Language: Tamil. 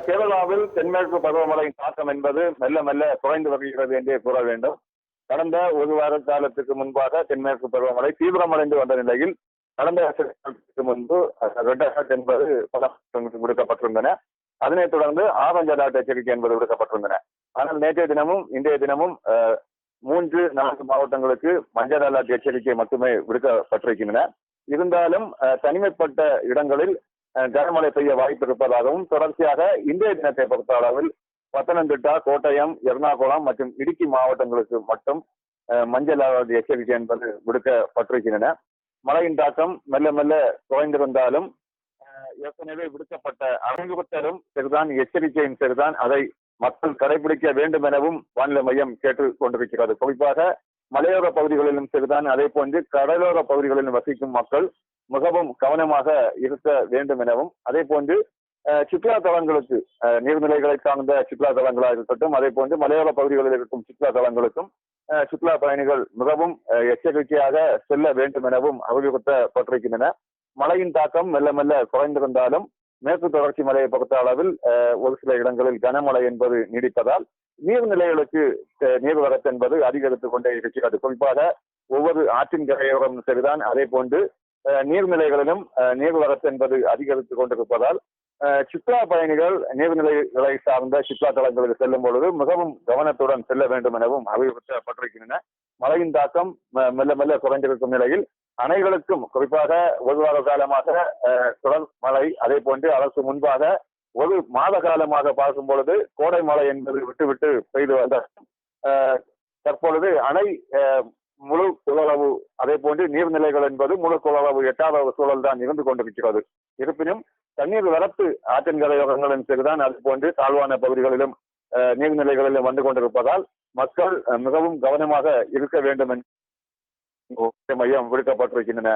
கேரளாவில் தென்மேற்கு பருவமழையின் தாக்கம் என்பது மெல்ல மெல்ல குறைந்து வருகிறது என்றே கூற வேண்டும். கடந்த ஒரு வார காலத்துக்கு முன்பாக தென்மேற்கு பருவமழை தீவிரமடைந்து வந்த நிலையில் கடந்த காலத்துக்கு முன்பு ரெட் அலர்ட் என்பது பல விடுக்கப்பட்டிருந்தன. அதனைத் தொடர்ந்து ஆரஞ்சு அலர்ட் எச்சரிக்கை என்பது விடுக்கப்பட்டிருந்தன. ஆனால் நேற்றைய தினமும் இன்றைய தினமும் 3-4 மாவட்டங்களுக்கு மஞ்சள் அலர்ட் எச்சரிக்கை மட்டுமே விடுக்கப்பட்டிருக்கின்றன. இருந்தாலும் தனிமைப்பட்ட இடங்களில் கனமழை பெய்ய வாய்ப்பு இருப்பதாகவும் தொடர்ச்சியாக இன்றைய தினத்தை பொறுத்த அளவில் பத்தனந்திட்டா, கோட்டயம், எர்ணாகுளம் மற்றும் இடுக்கி மாவட்டங்களுக்கு மட்டும் மஞ்சள் அலர்ட் எச்சரிக்கை என்பது விடுக்கப்பட்டிருக்கின்றன. மழையின் தாக்கம் மெல்ல மெல்ல குறைந்திருந்தாலும் ஏற்கனவே விடுக்கப்பட்ட அறிவுறுத்தலும் சரிதான், எச்சரிக்கையும் சரிதான், அதை மக்கள் கடைபிடிக்க வேண்டும் எனவும் வானிலை மையம் கேட்டுக் கொண்டிருக்கிறது. குறிப்பாக மலையோர பகுதிகளிலும் சரிதான், அதே போன்று கடலோர பகுதிகளிலும் வசிக்கும் மக்கள் மிகவும் கவனமாக இருக்க வேண்டும் எனவும், அதே போன்று சுற்றுலா தலங்களுக்கு நீர்நிலைகளை சார்ந்த சுற்றுலா தலங்களாக இருக்கட்டும், அதே போன்று மலையோர பகுதிகளில் இருக்கும் சுற்றுலா தலங்களுக்கும் சுற்றுலா பயணிகள் மிகவும் எச்சரிக்கையாக செல்ல வேண்டும் எனவும் அறிவுறுத்தப்பட்டிருக்கின்றன. மழையின் தாக்கம் மெல்ல மெல்ல குறைந்திருந்தாலும் மேற்கு தொடர்ச்சி மலையை பொறுத்த அளவில் ஒரு சில இடங்களில் கனமழை என்பது நீடிப்பதால் நீர்நிலைகளுக்கு நீர்வரத்து என்பது அதிகரித்துக் கொண்டே இருக்கிறது. குறிப்பாக ஒவ்வொரு ஆற்றின் கரையோரம் சரிதான், அதே போன்று நீர்நிலைகளிலும் நீர்வரத்து என்பது அதிகரித்துக் கொண்டிருப்பதால் சுற்றுலா பயணிகள் நீர்நிலைகளை சார்ந்த சுற்றுலா தலங்களுக்கு செல்லும் பொழுது மிகவும் கவனத்துடன் செல்ல வேண்டும் எனவும் அறிவுறுத்தப்பட்டிருக்கின்றன. மழையின் தாக்கம் மெல்ல மெல்ல குறைந்திருக்கும் நிலையில் அணைகளுக்கும் குறிப்பாக ஒரு வார காலமாக தொடர் மழை, அதே போன்று அதற்கு முன்பாக ஒரு மாத காலமாக பார்க்கும் பொழுது கோடை மழை என்பது விட்டு பெய்து வந்த தற்பொழுது அணை முழு கொள்ளளவு, அதே போன்று நீர்நிலைகள் என்பது முழு கொள்ளளவு எட்டாத சூழல் தான் இருந்து கொண்டிருக்கிறது. இருப்பினும் தண்ணீர் வரத்து ஆற்றின் கரையோரங்களும் சரிதான், அது போன்று தாழ்வான பகுதிகளிலும் நீர்நிலைகளிலும் வந்து கொண்டிருப்பதால் மக்கள் மிகவும் கவனமாக இருக்க வேண்டும் என்று மையம் விடுக்கப்பட்டிருக்கின்றன.